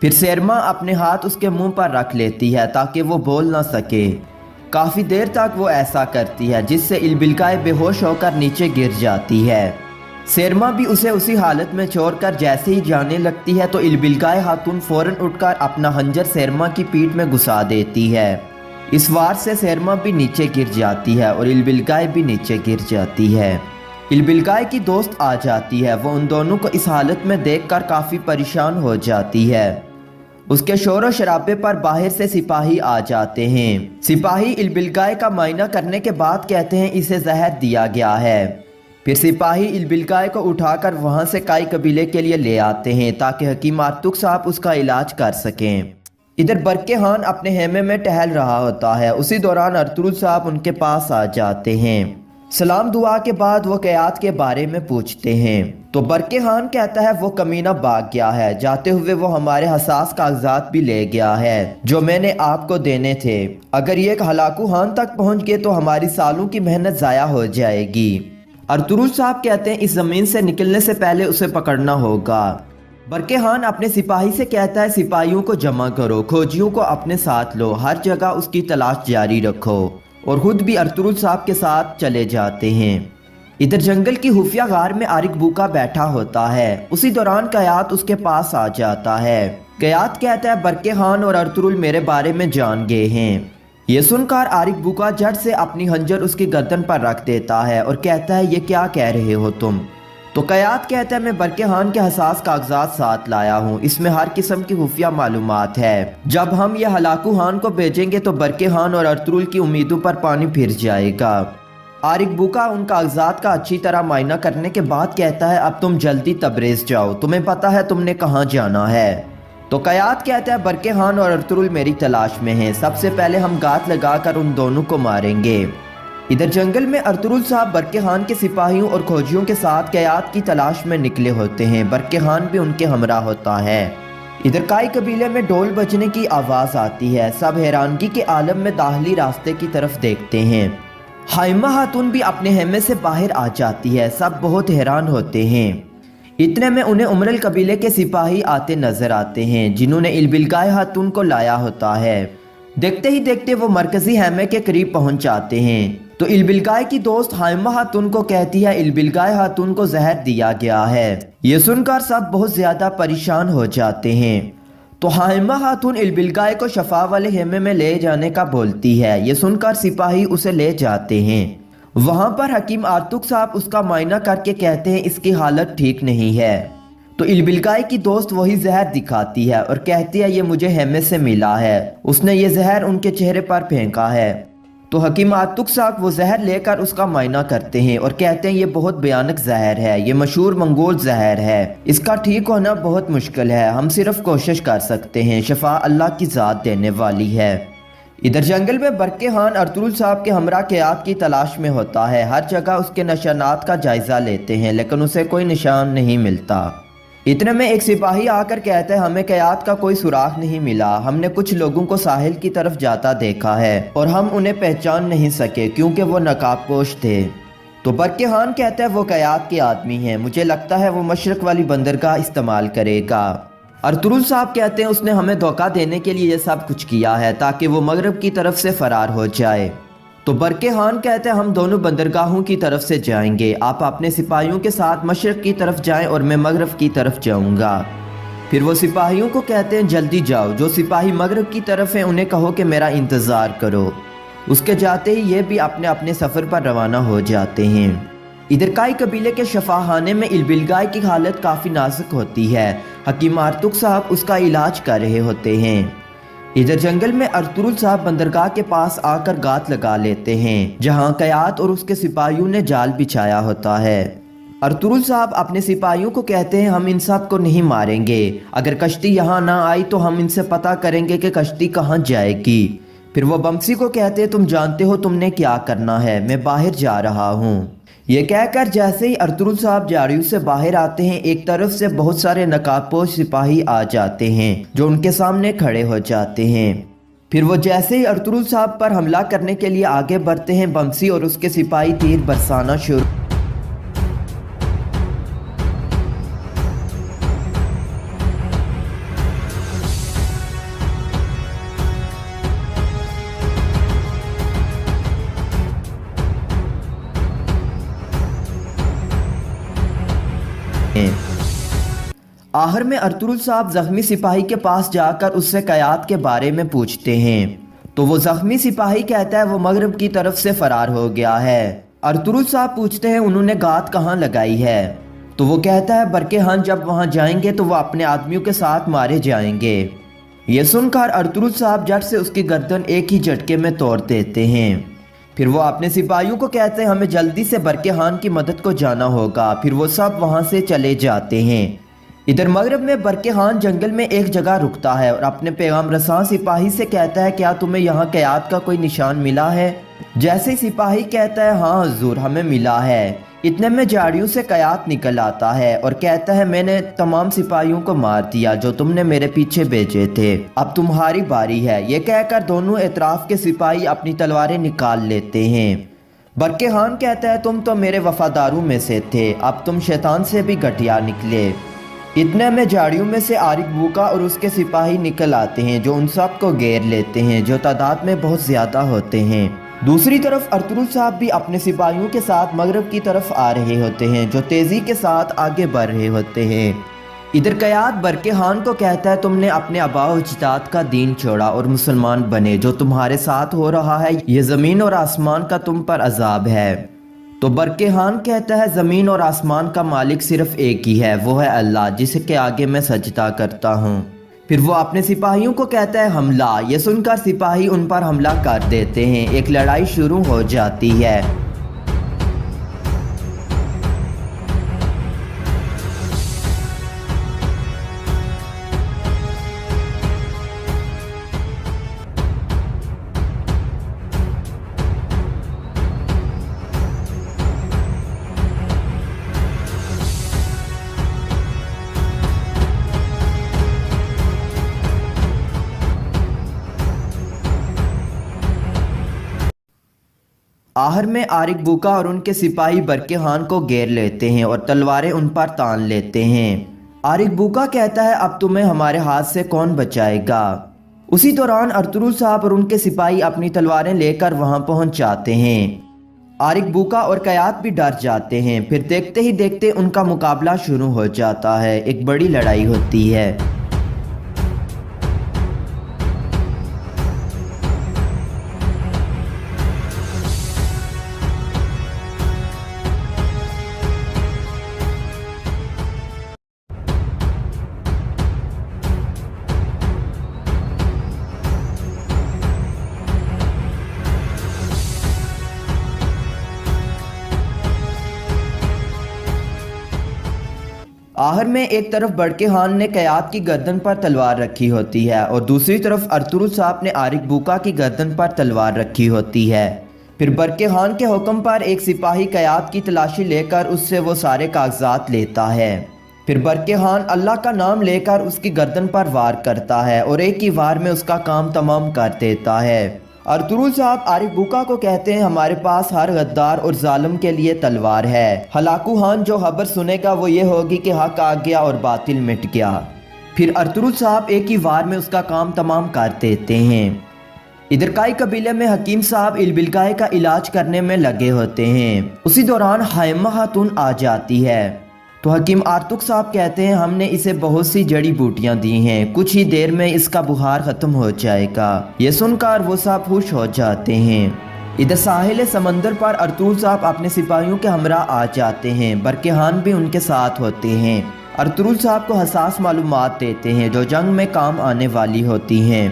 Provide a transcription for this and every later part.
پھر سیرما اپنے ہاتھ اس کے منہ پر رکھ لیتی ہے تاکہ وہ بول نہ سکے۔ کافی دیر تک وہ ایسا کرتی ہے جس سے البلگائے بے ہوش ہو کر نیچے گر جاتی ہے۔ سیرما بھی اسے اسی حالت میں چھوڑ کر جیسے ہی جانے لگتی ہے تو البلگائے خاتون فوراً اٹھ کر اپنا خنجر سیرما کی پیٹھ میں گھسا دیتی ہے۔ اس وار سے سیرما بھی نیچے گر جاتی ہے اور البلگائے بھی نیچے گر جاتی ہے۔ البلگائے کی دوست آ جاتی ہے، وہ ان دونوں کو اس حالت میں دیکھ کر کافی پریشان ہو جاتی ہے۔ اس کے شور و شرابے پر باہر سے سپاہی آ جاتے ہیں۔ سپاہی البلگائے کا معائنہ کرنے کے بعد کہتے ہیں اسے زہر دیا گیا ہے۔ پھر سپاہی البلگائے کو اٹھا کر وہاں سے کائی قبیلے کے لیے لے آتے ہیں تاکہ حکیم آرتک صاحب اس کا علاج کر سکیں۔ ادھر برقع خان اپنے خیمے میں ٹہل رہا ہوتا ہے، اسی دوران ارطغرل صاحب ان کے پاس آ جاتے ہیں۔ سلام دعا کے بعد وہ قیاد کے بارے میں پوچھتے ہیں تو برقع خان کہتا ہے وہ کمینہ بھاگ گیا ہے، جاتے ہوئے وہ ہمارے حساس کاغذات بھی لے گیا ہے جو میں نے آپ کو دینے تھے۔ اگر یہ ایک ہلاکو خان تک پہنچ گئے تو ہماری سالوں کی محنت ضائع ہو جائے گی۔ ارطغرل صاحب کہتے ہیں اس زمین سے نکلنے سے پہلے اسے پکڑنا ہوگا۔ برقع خان اپنے سپاہی سے کہتا ہے سپاہیوں کو جمع کرو، کھوجیوں کو اپنے ساتھ لو، ہر جگہ اس کی تلاش جاری رکھو، اور خود بھی ارطغرل صاحب کے ساتھ چلے جاتے ہیں۔ ادھر جنگل کی خفیہ غار میں آرک بوکا بیٹھا ہوتا ہے، اسی دوران قیاد اس کے پاس آ جاتا ہے۔ قیاد کہتا ہے برقع خان اور ارطغرل میرے بارے میں جان گئے ہیں۔ یہ سن کر آرک بوکا جھٹ سے اپنی خنجر اس کی گردن پر رکھ دیتا ہے اور کہتا ہے یہ کیا کہہ رہے ہو تم؟ تو قیاد کہتا ہے میں برقع خان کے حساس کاغذات ساتھ لایا ہوں، اس میں ہر قسم کی خفیہ معلومات ہے، جب ہم یہ ہلاکو خان کو بھیجیں گے تو برقع خان اور ارطغرل کی امیدوں پر پانی پھر جائے گا۔ آرک بوکا ان کاغذات کا اچھی طرح معائنہ کرنے کے بعد کہتا ہے اب تم جلدی تبریز جاؤ، تمہیں پتا ہے تم نے کہاں جانا ہے؟ تو قیاد کہتا ہے برقع خان اور ارطغرل میری تلاش میں ہیں، سب سے پہلے ہم گات لگا کر ان دونوں کو ماریں گے۔ ادھر جنگل میں ارطغرل صاحب برقع خان کے سپاہیوں اور کھوجیوں کے ساتھ قیاد کی تلاش میں نکلے ہوتے ہیں، برقع خان بھی ان کے ہمراہ ہوتا ہے۔ ادھر کائی قبیلے میں ڈول بجنے کی آواز آتی ہے، سب حیرانگی کے عالم میں داخلی راستے کی طرف دیکھتے ہیں۔ حائمہ خاتون بھی اپنے خیمے سے باہر آ جاتی ہے، سب بہت حیران ہوتے ہیں۔ اتنے میں انہیں امرل قبیلے کے سپاہی آتے نظر آتے ہیں جنہوں نے البلگائے خاتون کو لایا ہوتا ہے۔ دیکھتے ہی دیکھتے وہ مرکزی خیمے کے قریب پہنچ جاتے ہیں تو البلگائے کی دوست حائمہ خاتون کو کہتی ہے البلگائے خاتون کو زہر دیا گیا ہے۔ یہ سن کر سب بہت زیادہ پریشان ہو جاتے ہیں تو حائمہ خاتون البلگائے کو شفا والے خیمے میں لے جانے کا بولتی ہے۔ یہ سن کر سپاہی اسے لے جاتے ہیں۔ وہاں پر حکیم آرتک صاحب اس کا معائنہ کر کے کہتے ہیں اس کی حالت ٹھیک نہیں ہے۔ تو البلگائے کی دوست وہی زہر دکھاتی ہے اور کہتی ہے یہ مجھے خیمے سے ملا ہے، اس نے یہ زہر ان کے چہرے پر پھینکا ہے۔ تو حکیم آرتک صاحب وہ زہر لے کر اس کا معائنہ کرتے ہیں اور کہتے ہیں یہ بہت بھیانک زہر ہے، یہ مشہور منگول زہر ہے، اس کا ٹھیک ہونا بہت مشکل ہے، ہم صرف کوشش کر سکتے ہیں، شفا اللہ کی ذات دینے والی ہے۔ ادھر جنگل میں برقع خان ارطغرل صاحب کے ہمراہ قیاد کی تلاش میں ہوتا ہے، ہر جگہ اس کے نشانات کا جائزہ لیتے ہیں لیکن اسے کوئی نشان نہیں ملتا۔ اتنے میں ایک سپاہی آ کر کہتا ہے ہمیں قیاد کا کوئی سراغ نہیں ملا، ہم نے کچھ لوگوں کو ساحل کی طرف جاتا دیکھا ہے اور ہم انہیں پہچان نہیں سکے کیونکہ وہ نقاب پوش تھے۔ تو برقع خان کہتا ہے وہ قیاد کے آدمی ہیں، مجھے لگتا ہے وہ مشرق والی بندرگاہ استعمال کرے گا۔ ارطغرل صاحب کہتے ہیں اس نے ہمیں دھوکہ دینے کے لیے یہ سب کچھ کیا ہے تاکہ وہ مغرب کی طرف سے فرار ہو جائے۔ تو برقع خان کہتے ہیں ہم دونوں بندرگاہوں کی طرف سے جائیں گے، آپ اپنے سپاہیوں کے ساتھ مشرق کی طرف جائیں اور میں مغرب کی طرف جاؤں گا۔ پھر وہ سپاہیوں کو کہتے ہیں جلدی جاؤ، جو سپاہی مغرب کی طرف ہیں انہیں کہو کہ میرا انتظار کرو۔ اس کے جاتے ہی یہ بھی اپنے اپنے سفر پر روانہ ہو جاتے ہیں۔ ادھر کائی قبیلے کے شفا خانے میں البلگائے کی حالت کافی نازک ہوتی ہے، حکیم آرتک صاحب اس کا علاج کر رہے ہوتے ہیں۔ ادھر جنگل میں ارطغرل صاحب بندرگاہ کے پاس آ کر گات لگا لیتے ہیں جہاں قیاد اور اس کے سپاہیوں نے جال بچھایا ہوتا ہے۔ ارطغرل صاحب اپنے سپاہیوں کو کہتے ہیں ہم ان سب کو نہیں ماریں گے، اگر کشتی یہاں نہ آئی تو ہم ان سے پتہ کریں گے کہ کشتی کہاں جائے گی۔ پھر وہ بمسی کو کہتے ہیں تم جانتے ہو تم نے کیا کرنا ہے، میں باہر جا رہا ہوں۔ یہ کہہ کر جیسے ہی ارطغرل صاحب جاڑیوں سے باہر آتے ہیں ایک طرف سے بہت سارے نقاب پوش سپاہی آ جاتے ہیں جو ان کے سامنے کھڑے ہو جاتے ہیں۔ پھر وہ جیسے ہی ارطغرل صاحب پر حملہ کرنے کے لیے آگے بڑھتے ہیں بمسی اور اس کے سپاہی تیر برسانا شروع آخر میں ارطغرل صاحب زخمی سپاہی کے پاس جا کر اس سے قیاد کے بارے میں پوچھتے ہیں تو وہ زخمی سپاہی کہتا ہے وہ مغرب کی طرف سے فرار ہو گیا ہے۔ ارطغرل صاحب پوچھتے ہیں انہوں نے گات کہاں لگائی ہے تو وہ کہتا ہے برقع خان جب وہاں جائیں گے تو وہ اپنے آدمیوں کے ساتھ مارے جائیں گے۔ یہ سن کر ارطغرل صاحب جٹ سے اس کی گردن ایک ہی جھٹکے میں توڑ دیتے ہیں۔ پھر وہ اپنے سپاہیوں کو کہتے ہیں ہمیں جلدی سے برقع خان کی مدد کو جانا ہوگا۔ پھر وہ سب وہاں سے چلے جاتے ہیں۔ ادھر مغرب میں برقع خان جنگل میں ایک جگہ رکتا ہے اور اپنے پیغام رساں سپاہی سے کہتا ہے کیا تمہیں یہاں قیاد کا کوئی نشان ملا ہے؟ جیسے سپاہی کہتا ہے ہاں حضور ہمیں ملا ہے۔ اتنے میں جھاڑیوں سے قیاد نکل آتا ہے اور کہتا ہے میں نے تمام سپاہیوں کو مار دیا جو تم نے میرے پیچھے بھیجے تھے، اب تمہاری باری ہے۔ یہ کہہ کر دونوں اطراف کے سپاہی اپنی تلواریں نکال لیتے ہیں۔ برقع خان کہتا ہے تم تو میرے وفاداروں میں سے تھے، اب تم شیطان سے بھی گھٹیا نکلے۔ اتنے میں جھاڑیوں میں سے آرک بوکا اور اس کے سپاہی نکل آتے ہیں جو ان سب کو گھیر لیتے ہیں جو تعداد میں بہت زیادہ ہوتے ہیں۔ دوسری طرف ارطغرل صاحب بھی اپنے سپاہیوں کے ساتھ مغرب کی طرف آ رہے ہوتے ہیں جو تیزی کے ساتھ آگے بڑھ رہے ہوتے ہیں۔ ادھر قیاد برقع خان کو کہتا ہے تم نے اپنے آباء و اجداد کا دین چھوڑا اور مسلمان بنے، جو تمہارے ساتھ ہو رہا ہے یہ زمین اور آسمان کا تم پر عذاب ہے۔ تو برقع خان کہتا ہے زمین اور آسمان کا مالک صرف ایک ہی ہے، وہ ہے اللہ جس کے آگے میں سجدہ کرتا ہوں۔ پھر وہ اپنے سپاہیوں کو کہتا ہے حملہ۔ یہ سن کر سپاہی ان پر حملہ کر دیتے ہیں، ایک لڑائی شروع ہو جاتی ہے۔ آخر میں آرک بوکا اور ان کے سپاہی برقع خان کو گھیر لیتے ہیں اور تلواریں ان پر تان لیتے ہیں۔ آرک بوکا کہتا ہے اب تمہیں ہمارے ہاتھ سے کون بچائے گا؟ اسی دوران ارطغرل صاحب اور ان کے سپاہی اپنی تلواریں لے کر وہاں پہنچ جاتے ہیں۔ آرک بوکا اور قیاد بھی ڈر جاتے ہیں۔ پھر دیکھتے ہی دیکھتے ان کا مقابلہ شروع ہو جاتا ہے، ایک بڑی لڑائی ہوتی ہے۔ آخر میں ایک طرف برقع خان نے قیاد کی گردن پر تلوار رکھی ہوتی ہے اور دوسری طرف ارطغرل صاحب نے آرک بوکا کی گردن پر تلوار رکھی ہوتی ہے۔ پھر برقع خان کے حکم پر ایک سپاہی قیاد کی تلاشی لے کر اس سے وہ سارے کاغذات لیتا ہے۔ پھر برقع خان اللہ کا نام لے کر اس کی گردن پر وار کرتا ہے اور ایک ہی وار میں اس کا کام تمام کر دیتا ہے۔ ارطغرل صاحب آرک بوکا کو کہتے ہیں ہمارے پاس ہر غدار اور ظالم کے لیے تلوار ہے، ہلاکو خان جو خبر سنے گا وہ یہ ہوگی کہ حق آ گیا اور باطل مٹ گیا۔ پھر ارطغرل صاحب ایک ہی وار میں اس کا کام تمام کر دیتے ہیں۔ ادھر کائی قبیلے میں حکیم صاحب البلگائے کا علاج کرنے میں لگے ہوتے ہیں۔ اسی دوران حائمہ خاتون آ جاتی ہے تو حکیم آرتک صاحب کہتے ہیں ہم نے اسے بہت سی جڑی بوٹیاں دی ہیں، کچھ ہی دیر میں اس کا بخار ختم ہو جائے گا۔ یہ سن کر وہ سب خوش ہو جاتے ہیں۔ ادھر ساحل سمندر پر ارطغرل صاحب اپنے سپاہیوں کے ہمراہ آ جاتے ہیں، برقع خان بھی ان کے ساتھ ہوتے ہیں۔ ارطغرل صاحب کو حساس معلومات دیتے ہیں جو جنگ میں کام آنے والی ہوتی ہیں۔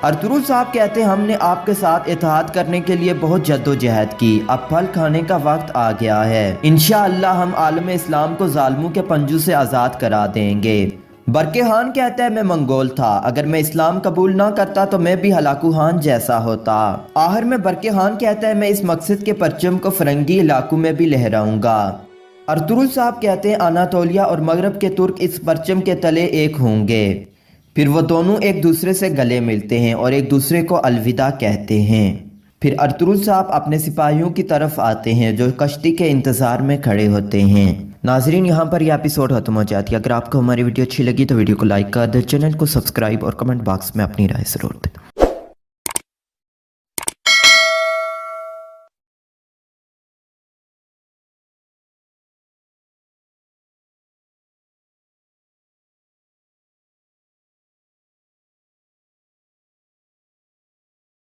ارطغرل صاحب کہتے ہیں ہم نے آپ کے ساتھ اتحاد کرنے کے لیے بہت جد و جہد کی، اب پھل کھانے کا وقت آ گیا ہے، انشاءاللہ ہم عالم اسلام کو ظالموں کے پنجوں سے آزاد کرا دیں گے۔ برقع خان کہتا ہے میں منگول تھا، اگر میں اسلام قبول نہ کرتا تو میں بھی ہلاکو خان جیسا ہوتا۔ آخر میں برقع خان کہتا ہے میں اس مقصد کے پرچم کو فرنگی علاقوں میں بھی لہراؤں گا۔ ارطغرل صاحب کہتے ہیں اناطولیہ اور مغرب کے ترک اس پرچم کے تلے ایک ہوں گے۔ پھر وہ دونوں ایک دوسرے سے گلے ملتے ہیں اور ایک دوسرے کو الوداع کہتے ہیں۔ پھر ارطغرل صاحب اپنے سپاہیوں کی طرف آتے ہیں جو کشتی کے انتظار میں کھڑے ہوتے ہیں۔ ناظرین یہاں پر یہ ایپیسوڈ ختم ہو جاتی ہے۔ اگر آپ کو ہماری ویڈیو اچھی لگی تو ویڈیو کو لائک کر دیں، چینل کو سبسکرائب اور کمنٹ باکس میں اپنی رائے ضرور دیں۔